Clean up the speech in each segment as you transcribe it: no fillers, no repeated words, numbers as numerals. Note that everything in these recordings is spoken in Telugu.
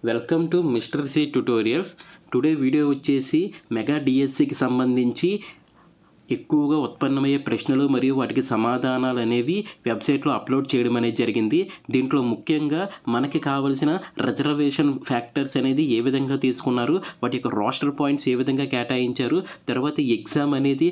Welcome to mister C tutorials. Today video వచ్చేసి మెగా డిఎస్సికి సంబంధించి ఎక్కువగా ఉత్పన్నమయ్యే ప్రశ్నలు మరియు వాటికి సమాధానాలు అనేవి వెబ్సైట్లో అప్లోడ్ చేయడం అనేది జరిగింది. దీంట్లో ముఖ్యంగా మనకి కావలసిన రిజర్వేషన్ ఫ్యాక్టర్స్ అనేది ఏ విధంగా తీసుకున్నారు, వాటి యొక్క రోస్టర్ పాయింట్స్ ఏ విధంగా కేటాయించారు, తర్వాత ఎగ్జామ్ అనేది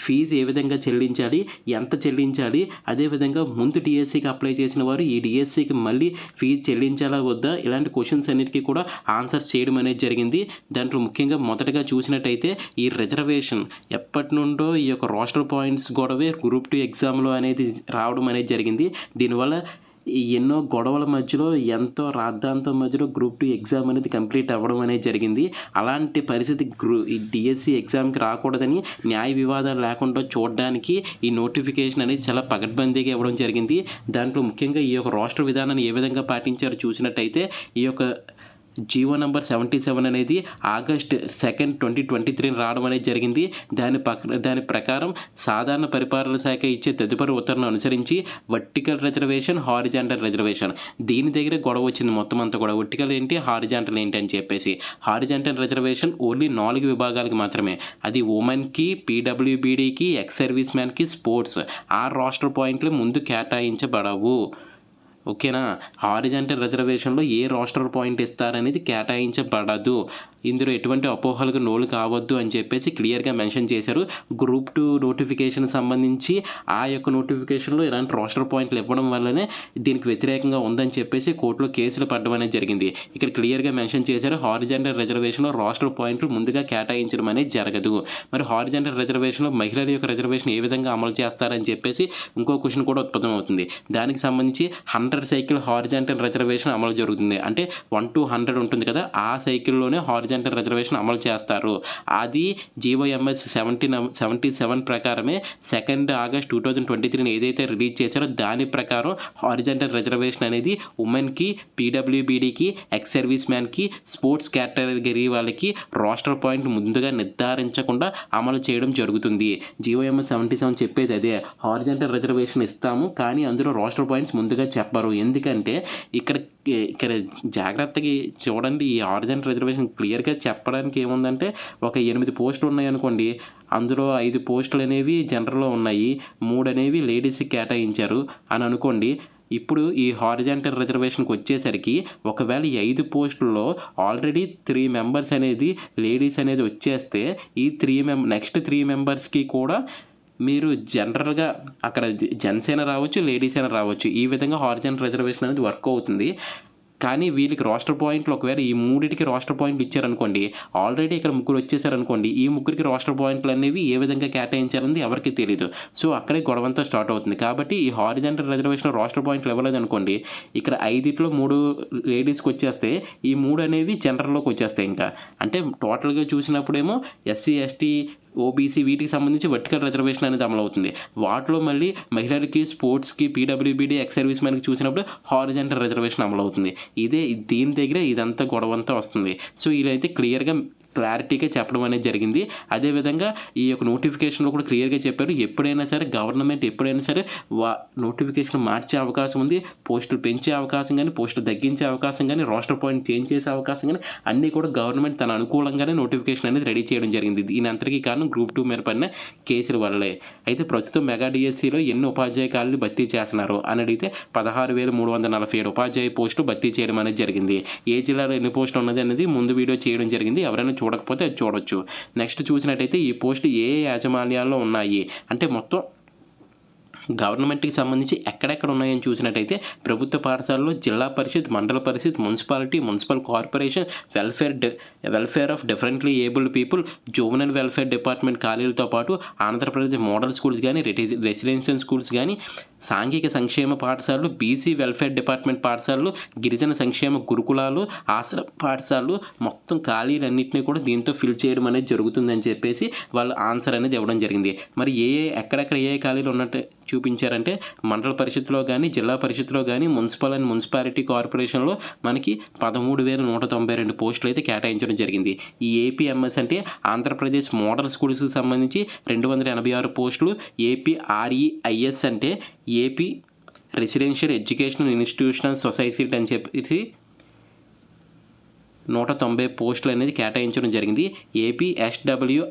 ఫీజు ఏ విధంగా చెల్లించాలి, ఎంత చెల్లించాలి, అదేవిధంగా ముందు డిఎస్సికి అప్లై చేసిన వారు ఈ డిఎస్సికి మళ్ళీ ఫీజు చెల్లించాలా వద్దా, ఇలాంటి క్వశ్చన్స్ అన్నిటికీ కూడా ఆన్సర్స్ చేయడం అనేది జరిగింది. దాంట్లో ముఖ్యంగా మొదటగా చూసినట్టయితే ఈ రిజర్వేషన్ ఎప్పటి నుండో ఈ యొక్క రోస్టర్ పాయింట్స్ గొడవే గ్రూప్ 2 ఎగ్జామ్లో అనేది రావడం అనేది జరిగింది. దీనివల్ల ఎన్నో గొడవల మధ్యలో ఎంతో రాద్ధాంతం మధ్యలో గ్రూప్ 2 ఎగ్జామ్ అనేది కంప్లీట్ అవ్వడం అనేది జరిగింది. అలాంటి పరిస్థితి ఈ డిఎస్సి ఎగ్జామ్కి రాకూడదని న్యాయ వివాదాలు లేకుండా చూడడానికి ఈ నోటిఫికేషన్ అనేది చాలా పకడ్బందీగా ఇవ్వడం జరిగింది. దాంట్లో ముఖ్యంగా ఈ యొక్క రోస్టర్ విధానాన్ని ఏ విధంగా పాటించారో చూసినట్టయితే ఈ యొక్క జీవో నంబర్ 77 అనేది ఆగస్ట్ 2, 2023 రావడం అనేది జరిగింది. దాని ప్రకారం సాధారణ పరిపాలన శాఖ ఇచ్చే తదుపరి ఉత్తర్వులను అనుసరించి వర్టికల్ రిజర్వేషన్, హారిజాంటల్ రిజర్వేషన్ దీని దగ్గర గొడవ వచ్చింది. మొత్తం అంతా కూడా వర్టికల్ ఏంటి, హారిజాంటల్ ఏంటి అని చెప్పేసి. హారిజాంటల్ రిజర్వేషన్ ఓన్లీ 4 విభాగాలకు మాత్రమే. అది ఉమెన్కి, పీడబ్ల్యూబీడీకి, ఎక్స్ సర్వీస్ మ్యాన్కి, స్పోర్ట్స్. ఆ రోస్టర్ పాయింట్లు ముందు కేటాయించబడవు. ఓకేనా. హారిజాంటల్ రిజర్వేషన్లో ఏ రోస్టర్ పాయింట్ ఇస్తారనేది కేటాయించబడదు. ఇందులో ఎటువంటి అపోహలకు నోలు కావద్దు అని చెప్పేసి క్లియర్గా మెన్షన్ చేశారు. గ్రూప్ 2 నోటిఫికేషన్ సంబంధించి ఆ యొక్క నోటిఫికేషన్లో ఇలాంటి రోస్టర్ పాయింట్లు ఇవ్వడం వల్లనే దీనికి వ్యతిరేకంగా ఉందని చెప్పేసి కోర్టులో కేసులు పడడం అనేది జరిగింది. ఇక్కడ క్లియర్గా మెన్షన్ చేశారు, హారిజాంటల్ రిజర్వేషన్లో రోస్టర్ పాయింట్లు ముందుగా కేటాయించడం అనేది జరగదు. మరి హారిజాంటల్ రిజర్వేషన్లో మహిళల యొక్క రిజర్వేషన్ ఏ విధంగా అమలు చేస్తారని చెప్పేసి ఇంకో క్వశ్చన్ కూడా ఉత్పన్నమవుతుంది. దానికి సంబంధించి 100 సైకిల్ హారిజాంటల్ రిజర్వేషన్ అమలు జరుగుతుంది. అంటే 1 to 100 ఉంటుంది కదా, ఆ సైకిల్లోనే హారిజాంటల్ రిజర్వేషన్ అమలు చేస్తారు. అది జీవోఎంఎస్ 77 ప్రకారమే 2 ఆగస్ట్ 2023 ఏదైతే రిలీజ్ చేశారో దాని ప్రకారం హారిజాంటల్ రిజర్వేషన్ అనేది ఉమెన్కి, పీడబ్ల్యూబీడీకి, ఎక్స్ సర్వీస్ మ్యాన్కి, స్పోర్ట్స్ కేటగిరీ వాళ్ళకి రోస్టర్ పాయింట్ ముందుగా నిర్ధారించకుండా అమలు చేయడం జరుగుతుంది. జీవోఎంఎస్ 77 చెప్పేది అదే, హారిజాంటల్ రిజర్వేషన్ ఇస్తాము కానీ అందులో రోస్టర్ పాయింట్స్ ముందుగా చెప్పరు. ఎందుకంటే ఇక్కడ జాగ్రత్తగా చూడండి, ఈ హారిజాంటల్ రిజర్వేషన్ క్లియర్గా చెప్పడానికి ఏముందంటే, ఒక 8 పోస్టులు ఉన్నాయనుకోండి, అందులో 5 పోస్టులు అనేవి జనరల్లో ఉన్నాయి, 3 అనేవి లేడీస్కి కేటాయించారు అని అనుకోండి. ఇప్పుడు ఈ హారిజాంటల్ రిజర్వేషన్కి వచ్చేసరికి ఒకవేళ ఈ 5 పోస్టుల్లో ఆల్రెడీ 3 మెంబర్స్ అనేది లేడీస్ అనేది వచ్చేస్తే ఈ నెక్స్ట్ 3 మెంబర్స్కి కూడా మీరు జనరల్గా అక్కడ జెంట్స్ అయినా రావచ్చు, లేడీస్ అయినా రావచ్చు. ఈ విధంగా హారిజాంటల్ రిజర్వేషన్ అనేది వర్క్ అవుతుంది. కానీ వీళ్ళకి రోస్టర్ పాయింట్లు ఒకవేళ ఈ 3టికి రోస్టర్ పాయింట్లు ఇచ్చారనుకోండి, ఆల్రెడీ ఇక్కడ 3 వచ్చేసారనుకోండి, ఈ 3కి రోస్టర్ పాయింట్లు అనేవి ఏ విధంగా కేటాయించారనేది ఎవరికి తెలియదు. సో అక్కడే గొడవంతా స్టార్ట్ అవుతుంది. కాబట్టి ఈ హారిజాంటల్ రిజర్వేషన్ రోస్టర్ పాయింట్లు ఇవ్వలేదు అనుకోండి, ఇక్కడ 5లో 3 లేడీస్కి వచ్చేస్తే ఈ 3 అనేవి జనరల్లోకి వచ్చేస్తాయి. ఇంకా అంటే టోటల్గా చూసినప్పుడేమో ఎస్సీ, ఎస్టీ, ఓబీసీ వీటికి సంబంధించి వర్టికల్ రిజర్వేషన్ అనేది అమలవుతుంది. వాటిలో మళ్ళీ మహిళలకి, స్పోర్ట్స్కి, పీడబ్ల్యూబీడీ, ఎక్స్ సర్వీస్ మ్యాన్కి చూసినప్పుడు హారిజాంటల్ రిజర్వేషన్ అమలవుతుంది. దీని దగ్గర ఇదంతా గొడవంతా వస్తుంది. సో ఇదైతే క్లారిటీగా చెప్పడం అనేది జరిగింది. అదేవిధంగా ఈ యొక్క నోటిఫికేషన్లో కూడా క్లియర్గా చెప్పారు, ఎప్పుడైనా సరే గవర్నమెంట్ ఎప్పుడైనా సరే నోటిఫికేషన్ మార్చే అవకాశం ఉంది, పోస్టులు పెంచే అవకాశం కానీ, పోస్టులు తగ్గించే అవకాశం కానీ, రోస్టర్ పాయింట్ చేంజ్ చేసే అవకాశం కానీ అన్నీ కూడా గవర్నమెంట్ తన అనుకూలంగానే నోటిఫికేషన్ అనేది రెడీ చేయడం జరిగింది. దీని అంతటికీ కారణం గ్రూప్ 2 మీద పడిన కేసుల వల్లే. అయితే ప్రస్తుతం మెగా డిఎస్సిలో ఎన్ని ఉపాధ్యాయ ఖాళీలు భర్తీ చేస్తున్నారు అని అడిగితే 16,347 ఉపాధ్యాయ పోస్టులు భర్తీ చేయడం అనేది జరిగింది. ఏ జిల్లాలో ఎన్ని పోస్టులు ఉన్నది అనేది ముందు వీడియో చేయడం జరిగింది, ఎవరైనా చూడకపోతే అది చూడొచ్చు. నెక్స్ట్ చూసినట్టయితే ఈ పోస్టులు ఏ యాజమాన్యాల్లో ఉన్నాయి అంటే మొత్తం గవర్నమెంట్కి సంబంధించి ఎక్కడెక్కడ ఉన్నాయని చూసినట్టయితే ప్రభుత్వ పాఠశాలలో జిల్లా పరిషత్, మండల పరిషత్, municipality, municipal corporation, welfare of differently abled people, juvenile welfare department ఖాళీలతో పాటు ఆంధ్రప్రదేశ్ మోడల్ స్కూల్స్ కానీ, రెసిడెన్షియల్ స్కూల్స్ కానీ, సాంఘిక సంక్షేమ పాఠశాలలు, బీసీ వెల్ఫేర్ డిపార్ట్మెంట్ పాఠశాలలు, గిరిజన సంక్షేమ గురుకులాలు, ఆశ్రమ పాఠశాలలు మొత్తం ఖాళీలన్నింటినీ కూడా దీంతో ఫిల్ చేయడం అనేది జరుగుతుందని చెప్పేసి వాళ్ళు ఆన్సర్ అనేది ఇవ్వడం జరిగింది. మరి ఎక్కడెక్కడ ఏ ఖాళీలు ఉన్నట్టు చూపించారంటే మండల పరిషత్లో కానీ, జిల్లా పరిషత్లో కానీ, మున్సిపల్ అండ్ మున్సిపాలిటీ కార్పొరేషన్లో మనకి 13,192 పోస్టులు అయితే కేటాయించడం జరిగింది. ఈ ఏపీఎంఎస్ అంటే ఆంధ్రప్రదేశ్ మోడల్ స్కూల్స్కి సంబంధించి 286 పోస్టులు, ఏపీఆర్ఈఐఎస్ అంటే AP residential educational institutional society అని చెప్పేసి 190 పోస్టులు అనేది కేటాయించడం జరిగింది. APSWREIS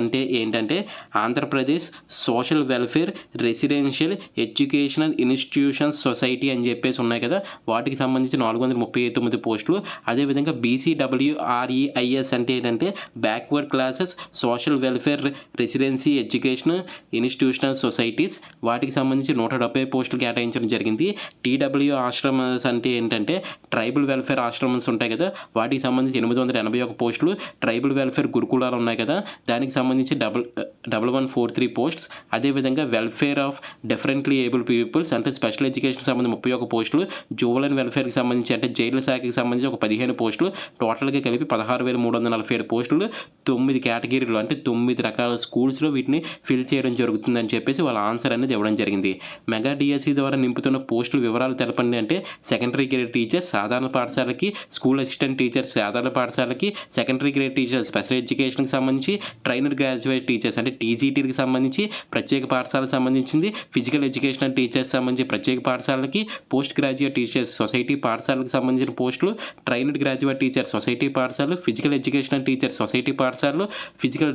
అంటే ఏంటంటే Andhra Pradesh social welfare residential educational institutions society అని చెప్పేసి ఉన్నాయి కదా, వాటికి సంబంధించి 439 పోస్టులు. అదేవిధంగా BCWREIS అంటే ఏంటంటే backward classes social welfare residency educational institutional societies, వాటికి సంబంధించి 170 పోస్టులు కేటాయించడం జరిగింది. TW ఆశ్రమస్ అంటే ఏంటంటే ట్రైబల్ వెల్ఫేర్ ఆశ్రమస్ ఉంటాయి కదా, వాటికి సంబంధించి 881 పోస్టులు. ట్రైబల్ వెల్ఫేర్ గురుకులాలు ఉన్నాయి కదా, దానికి సంబంధించి 1143 పోస్ట్స్. అదేవిధంగా welfare of differently able peoples అంటే స్పెషల్ ఎడ్యుకేషన్ సంబంధించి 31 పోస్టులు. జువెనైల్ వెల్ఫేర్కి సంబంధించి అంటే జైలు శాఖకి సంబంధించి ఒక 15 పోస్టులు. టోటల్గా కలిపి 16,347 పోస్టులు. 9 కేటగిరీలు అంటే 9 రకాల స్కూల్స్లో వీటిని ఫిల్ చేయడం జరుగుతుందని చెప్పేసి వాళ్ళ ఆన్సర్ అనేది ఇవ్వడం జరిగింది. మెగా డిఎస్సి ద్వారా నింపుతున్న పోస్టుల వివరాలు తెలపండి అంటే సెకండరీ గ్రేడ్ టీచర్స్ సాధారణ పాఠశాలకి, స్కూల్ అసిస్టెంట్ టీచర్స్ సాధారణ పాఠశాలకి, సెకండరీ గ్రేడ్ టీచర్స్ స్పెషల్ ఎడ్యుకేషన్కి సంబంధించి, ట్రైనర్ గ్రాడ్యుయేట్ టీచర్స్ అంటే TGTకి సంబంధించి ప్రత్యేక పాఠశాలకు సంబంధించింది, ఫిజికల్ ఎడ్యుకేషనల్ టీచర్స్ సంబంధించి ప్రత్యేక పాఠశాలకి, పోస్ట్ గ్రాడ్యుయేట్ టీచర్స్ సొసైటీ పాఠశాలకు సంబంధించిన పోస్టులు, ట్రైనర్ గ్రాడ్యుయేట్ టీచర్ సొసైటీ పాఠశాలలు, ఫిజికల్ ఎడ్యుకేషనల్ టీచర్ సొసైటీ పాఠశాలలు, ఫిజికల్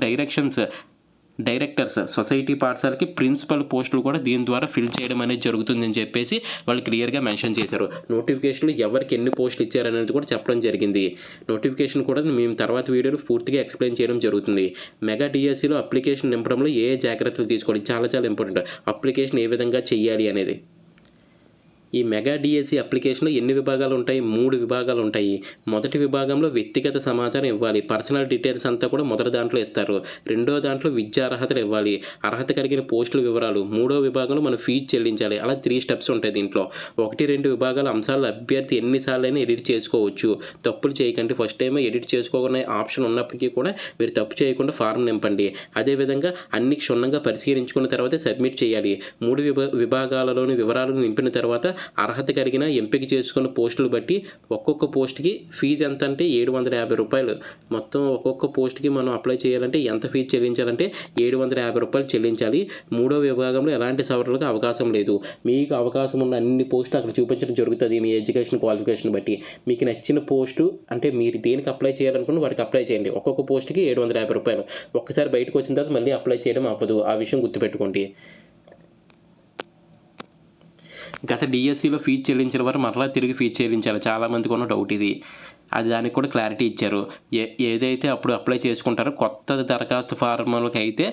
డైరెక్టర్స్ సొసైటీ పాఠశాలకి ప్రిన్సిపల్ పోస్టులు కూడా దీని ద్వారా ఫిల్ చేయడం అనేది జరుగుతుందని చెప్పేసి వాళ్ళు క్లియర్గా మెన్షన్ చేశారు. నోటిఫికేషన్లు ఎవరికి ఎన్ని పోస్టులు ఇచ్చారనేది కూడా చెప్పడం జరిగింది. నోటిఫికేషన్ కూడా మేము తర్వాత వీడియోలో పూర్తిగా ఎక్స్ప్లెయిన్ చేయడం జరుగుతుంది. మెగా డిఎస్సిలో అప్లికేషన్ నింపడంలో ఏ జాగ్రత్తలు తీసుకోవాలి, చాలా ఇంపార్టెంట్. అప్లికేషన్ ఏ విధంగా చేయాలి అనేది. ఈ మెగా డిఎస్సి అప్లికేషన్లో ఎన్ని విభాగాలు ఉంటాయి? 3 విభాగాలు ఉంటాయి. మొదటి విభాగంలో వ్యక్తిగత సమాచారం ఇవ్వాలి, పర్సనల్ డీటెయిల్స్ అంతా కూడా మొదటి దాంట్లో ఇస్తారు. రెండో దాంట్లో విద్యా అర్హతలు ఇవ్వాలి, అర్హత కలిగిన పోస్టుల వివరాలు. మూడో విభాగంలో మనం ఫీజు చెల్లించాలి. అలా 3 స్టెప్స్ ఉంటాయి దీంట్లో. 1-2 విభాగాల అంశాలు అభ్యర్థి ఎన్నిసార్లైనా ఎడిట్ చేసుకోవచ్చు. తప్పులు చేయకండి. ఫస్ట్ టైం ఎడిట్ చేసుకోకుండా ఆప్షన్ ఉన్నప్పటికీ కూడా మీరు తప్పు చేయకుండా ఫారం నింపండి. అదేవిధంగా అన్ని క్షుణ్ణంగా పరిశీలించుకున్న తర్వాత సబ్మిట్ చేయాలి. 3 విభాగాలలోని వివరాలను నింపిన తర్వాత అర్హత కలిగిన ఎంపిక చేసుకున్న పోస్టులు బట్టి ఒక్కొక్క పోస్ట్కి ఫీజు ఎంత అంటే 750 రూపాయలు. మొత్తం ఒక్కొక్క పోస్ట్కి మనం అప్లై చేయాలంటే ఎంత ఫీజు చెల్లించాలంటే 750 రూపాయలు చెల్లించాలి. 3వ విభాగంలో ఎలాంటి సవరణలకు అవకాశం లేదు. మీకు అవకాశం ఉన్న అన్ని పోస్టులు అక్కడ చూపించడం జరుగుతుంది. మీ ఎడ్యుకేషన్ క్వాలిఫికేషన్ బట్టి మీకు నచ్చిన పోస్టు అంటే మీరు దేనికి అప్లై చేయాలనుకున్న వాటికి అప్లై చేయండి. ఒక్కొక్క పోస్ట్కి 750 రూపాయలు. ఒక్కసారి బయటకు వచ్చిన తర్వాత మళ్ళీ అప్లై చేయడం ఆపదు. ఆ విషయం గుర్తుపెట్టుకోండి. గత డిఎస్సిలో ఫీజు చెల్లించిన వారు మరలా తిరిగి ఫీజు చెల్లించాలి. చాలామందికి ఉన్న డౌట్ ఇది. దానికి కూడా క్లారిటీ ఇచ్చారు. ఏదైతే అప్పుడు అప్లై చేసుకుంటారో కొత్త దరఖాస్తు ఫార్ములకి అయితే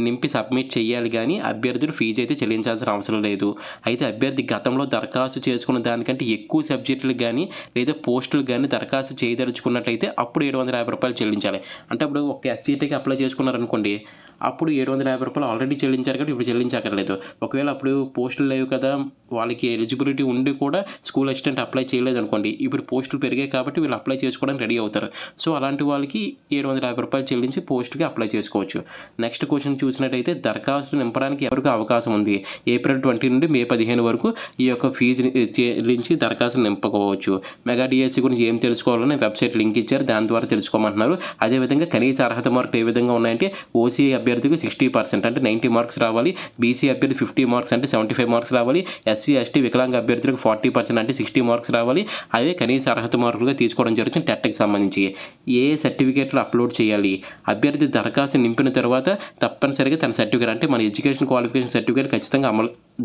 నింపి సబ్మిట్ చేయాలి, కానీ అభ్యర్థులు ఫీజు అయితే చెల్లించాల్సిన అవసరం లేదు. అయితే అభ్యర్థి గతంలో దరఖాస్తు చేసుకున్న దానికంటే ఎక్కువ సబ్జెక్టులకు కానీ లేదా పోస్టులు కానీ దరఖాస్తు చేయదలుచుకున్నట్లయితే అప్పుడు 750 రూపాయలు చెల్లించాలి. అంటే అప్పుడు ఒక SCTకి అప్లై చేసుకున్నారనుకోండి, అప్పుడు 750 రూపాయలు ఆల్రెడీ చెల్లించారు కాబట్టి ఇప్పుడు చెల్లించక్కర్లేదు. ఒకవేళ అప్పుడు పోస్టులు లేవు కదా, వాళ్ళకి ఎలిజిబిలిటీ ఉండి కూడా స్కూల్ అసిస్టెంట్ అప్లై చేయలేదు అనుకోండి, ఇప్పుడు పోస్టులు పెరిగాయి కాబట్టి వీళ్ళు అప్లై చేసుకోవడానికి రెడీ అవుతారు. సో అలాంటి వాళ్ళకి 750 రూపాయలు చెల్లించి పోస్ట్కి అప్లై చేసుకోవచ్చు. నెక్స్ట్ క్వశ్చన్ చూసినట్టయితే దరఖాస్తు నింపడానికి ఎవరికి అవకాశం ఉంది? ఏప్రిల్ 20 నుండి మే 15 వరకు ఈ యొక్క ఫీజు చెల్లించి దరఖాస్తు నింపుకోవచ్చు. మెగా డిఎస్సి గురించి ఏం తెలుసుకోవాలని వెబ్సైట్ లింక్ ఇచ్చారు, దాని ద్వారా తెలుసుకోమంటున్నారు. అదేవిధంగా కనీస అర్హత మార్కులు ఏ విధంగా ఉన్నాయంటే ఓసీ అభ్యర్థికి 60% అంటే 90 మార్క్స్ రావాలి, బీసీ అభ్యర్థి 50 మార్క్స్ అంటే 75 మార్క్స్ రావాలి, SC ST వికలాంగ అభ్యర్థులకు 40% అంటే 60 మార్క్స్ రావాలి. అదే కనీస అర్హత మార్కులుగా తీసుకోవడం జరుగుతుంది. టెట్కి సంబంధించి ఏ సర్టిఫికేట్లు అప్లోడ్ చేయాలి? అభ్యర్థి దరఖాస్తు నింపిన తర్వాత తప్పనిసరిగా తన సర్టిఫికేట్ అంటే మన ఎడ్యుకేషన్ క్వాలిఫికేషన్ సర్టిఫికేట్ ఖచ్చితంగా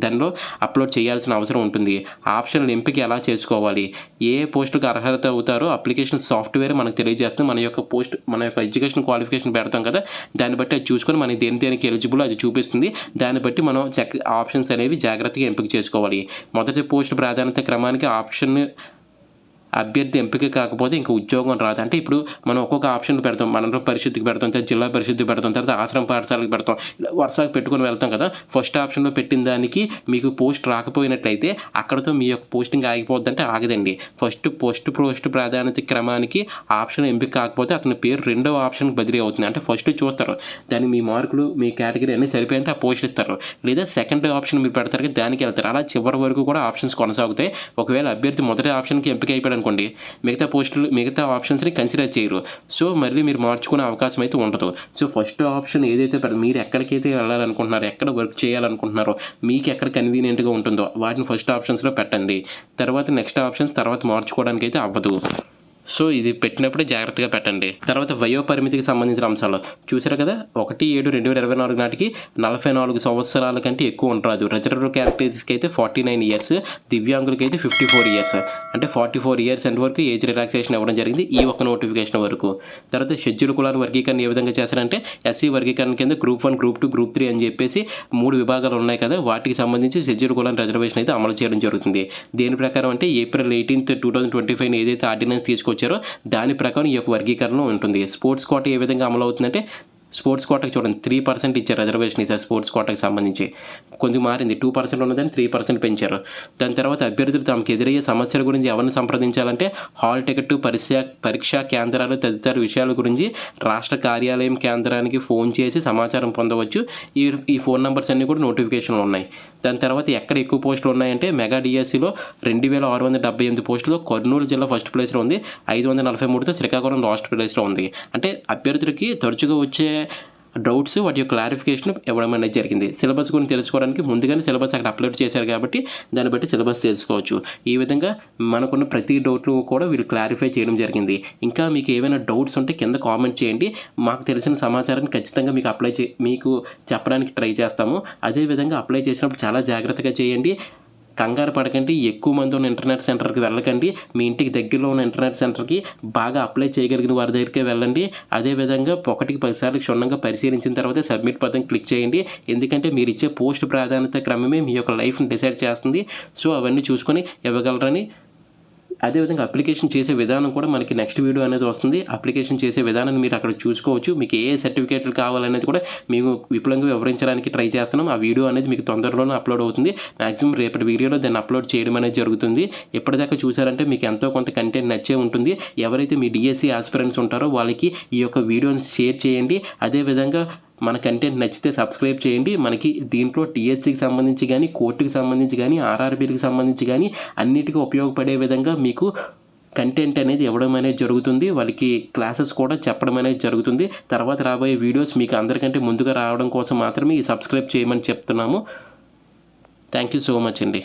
దానిలో అప్లోడ్ చేయాల్సిన అవసరం ఉంటుంది. ఆప్షన్లు ఎంపిక ఎలా చేసుకోవాలి? ఏ పోస్టులకు అర్హత అవుతారో అప్లికేషన్ సాఫ్ట్వేర్ మనకు తెలియజేస్తుంది. మన యొక్క ఎడ్యుకేషన్ క్వాలిఫికేషన్ పెడతాం కదా, దాన్ని బట్టి అది చూసుకొని మనకి దేనికి ఎలిజిబుల్ అది చూపిస్తుంది. దాన్ని బట్టి మనం ఆప్షన్స్ అనేవి జాగ్రత్తగా ఎంపిక చేసుకోవాలి. మొదటి పోస్ట్ ప్రాధాన్యత క్రమానికి ఆప్షన్ అభ్యర్థి ఎంపిక కాకపోతే ఇంకా ఉద్యోగం రాదు. అంటే ఇప్పుడు మనం ఒక్కొక్క ఆప్షన్ పెడతాం, మండల పరిషత్కి పెడతాం, తర్వాత జిల్లా పరిషత్కి పెడతాం, తర్వాత ఆశ్రమ పాఠశాలకు పెడతాం, వరుసగా పెట్టుకొని వెళ్తాం కదా. ఫస్ట్ ఆప్షన్లో పెట్టిన దానికి మీకు పోస్ట్ రాకపోయినట్లయితే అక్కడతో మీ యొక్క పోస్టింగ్ ఆగిపోద్ది అంటే ఆగదండి. పోస్ట్ ప్రాధాన్యత క్రమానికి ఆప్షన్ ఎంపిక కాకపోతే అతని పేరు రెండవ ఆప్షన్కి బదిలీ అవుతుంది. అంటే ఫస్ట్ చూస్తారు, దానికి మీ మార్కులు మీ కేటగిరీ అన్నీ సరిపోయింటే ఆ పోస్ట్ ఇస్తారు, లేదా సెకండ్ ఆప్షన్ మీరు పెడతారు కదా దానికి వెళ్తారు. అలా చివరి వరకు కూడా ఆప్షన్స్ కొనసాగుతాయి. ఒకవేళ అభ్యర్థి మొదటి ఆప్షన్కి ఎంపిక అయిపోయాడు అనుకోండి, మిగతా ఆప్షన్స్ని కన్సిడర్ చేయరు. సో మళ్ళీ మీరు మార్చుకునే అవకాశం అయితే ఉండదు. సో ఫస్ట్ ఆప్షన్ ఏదైతే మీరు ఎక్కడికైతే వెళ్ళాలనుకుంటున్నారో, ఎక్కడ వర్క్ చేయాలనుకుంటున్నారో, మీకు ఎక్కడ కన్వీనియంట్గా ఉంటుందో వాటిని ఫస్ట్ ఆప్షన్స్లో పెట్టండి. తర్వాత నెక్స్ట్ ఆప్షన్స్ తర్వాత మార్చుకోవడానికి అయితే అవ్వదు. సో ఇది పెట్టినప్పుడే జాగ్రత్తగా పెట్టండి. తర్వాత వయో పరిమితికి సంబంధించిన అంశాలు చూసారు కదా, 1/7/2024 నాటికి 44 సంవత్సరాల కంటే ఎక్కువ ఉండరాదు. రిజర్వ్ క్యారెక్టర్స్కి అయితే 49 ఇయర్స్, దివ్యాంగులకి అయితే 54 ఇయర్స్, అంటే 44 ఇయర్స్ అంత వరకు ఏజ్ రిలాక్సేషన్ ఇవ్వడం జరిగింది ఈ ఒక్క నోటిఫికేషన్ వరకు. తర్వాత షెడ్యూల్ కులాల వర్గీకరణ ఏ విధంగా చేశారంటే ఎస్సీ వర్గీకరణ కింద గ్రూప్ 1, గ్రూప్ 2, గ్రూప్ 3 అని చెప్పేసి 3 విభాగాలు ఉన్నాయి కదా, వాటికి సంబంధించి షెడ్యూల్ కులాల రిజర్వేషన్ అయితే అమలు చేయడం జరుగుతుంది. దేని ప్రకారం అంటే ఏప్రిల్ 18, 2025 ఏదైతే ఆర్డినెన్స్ తీసుకొచ్చారో దాని ప్రకారం ఈ యొక్క వర్గీకరణ ఉంటుంది. స్పోర్ట్స్ కోట ఏ విధంగా అమలు అవుతుందంటే స్పోర్ట్స్ కోటాకి చూడండి 3% ఇచ్చారు రిజర్వేషన్ ఇచ్చారు. స్పోర్ట్స్ కోటాకి సంబంధించి కొంచెం మారింది, 2% ఉన్నదని 3% పెంచారు. దాని తర్వాత అభ్యర్థులు తమకు ఎదురయ్యే సమస్యల గురించి ఎవరిని సంప్రదించాలంటే హాల్ టికెట్, పరీక్షా కేంద్రాలు తదితర విషయాల గురించి రాష్ట్ర కార్యాలయం కేంద్రానికి ఫోన్ చేసి సమాచారం పొందవచ్చు. ఈ ఫోన్ నెంబర్స్ అన్నీ కూడా నోటిఫికేషన్లు ఉన్నాయి. దాని తర్వాత ఎక్కడ ఎక్కువ పోస్టులు ఉన్నాయంటే మెగా డిఎస్సిలో 2678 పోస్టులు కర్నూలు జిల్లా ఫస్ట్ ప్లేస్లో ఉంది. 543తో శ్రీకాకుళం లాస్ట్ ప్లేస్లో ఉంది. అంటే అభ్యర్థులకి తరచుగా వచ్చే డౌట్స్ వాటి యొక్క క్లారిఫికేషన్ ఇవ్వడం అనేది జరిగింది. సిలబస్ గురించి తెలుసుకోవడానికి ముందుగానే సిలబస్ అక్కడ అప్లోడ్ చేశారు కాబట్టి దాన్ని బట్టి సిలబస్ తెలుసుకోవచ్చు. ఈ విధంగా మనకున్న ప్రతి డౌట్ను కూడా వీళ్ళు క్లారిఫై చేయడం జరిగింది. ఇంకా మీకు ఏమైనా డౌట్స్ ఉంటే కింద కామెంట్ చేయండి. మాకు తెలిసిన సమాచారాన్ని ఖచ్చితంగా మీకు చెప్పడానికి ట్రై చేస్తాము. అదేవిధంగా అప్లై చేసినప్పుడు చాలా జాగ్రత్తగా చేయండి. కంగారు పడకండి. ఎక్కువ మంది ఉన్న ఇంటర్నెట్ సెంటర్కి వెళ్ళకండి. మీ ఇంటికి దగ్గరలో ఉన్న ఇంటర్నెట్ సెంటర్కి బాగా అప్లై చేయగలిగిన వారి దగ్గరికే వెళ్ళండి. అదేవిధంగా 1కి 10 సార్లు క్షుణ్ణంగా పరిశీలించిన తర్వాత సబ్మిట్ బటన్ క్లిక్ చేయండి. ఎందుకంటే మీరు ఇచ్చే పోస్ట్ ప్రాధాన్యత క్రమమే మీ యొక్క లైఫ్ని డిసైడ్ చేస్తుంది. సో అవన్నీ చూసుకొని ఇవ్వగలరని. అదేవిధంగా అప్లికేషన్ చేసే విధానం కూడా మనకి నెక్స్ట్ వీడియో అనేది వస్తుంది. అప్లికేషన్ చేసే విధానాన్ని మీరు అక్కడ చూసుకోవచ్చు. మీకు ఏ సర్టిఫికేట్లు కావాలనేది కూడా మేము విపులంగా వివరించడానికి ట్రై చేస్తున్నాం. ఆ వీడియో అనేది మీకు తొందరలోనే అప్లోడ్ అవుతుంది. మ్యాక్సిమం రేపటి వీడియోలో దాన్ని అప్లోడ్ చేయడం అనేది జరుగుతుంది. ఇప్పటిదాకా చూసారంటే మీకు ఎంతో కొంత కంటెంట్ నచ్చే ఉంటుంది. ఎవరైతే మీ డిఎస్సి ఆస్పిరెంట్స్ ఉంటారో వాళ్ళకి ఈ యొక్క వీడియోని షేర్ చేయండి. అదేవిధంగా మన కంటెంట్ నచ్చితే సబ్స్క్రైబ్ చేయండి. మనకి దీంట్లో టీఎస్సీకి సంబంధించి కానీ, కోర్టుకి సంబంధించి కానీ, ఆర్ఆర్బీకి సంబంధించి కానీ అన్నిటికీ ఉపయోగపడే విధంగా మీకు కంటెంట్ అనేది ఇవ్వడం అనేది జరుగుతుంది. వాళ్ళకి క్లాసెస్ కూడా చెప్పడం అనేది జరుగుతుంది. తర్వాత రాబోయే వీడియోస్ మీకు అందరికంటే ముందుగా రావడం కోసం మాత్రమే ఈ సబ్స్క్రైబ్ చేయమని చెప్తున్నాము. థ్యాంక్ యూ సో మచ్ అండి.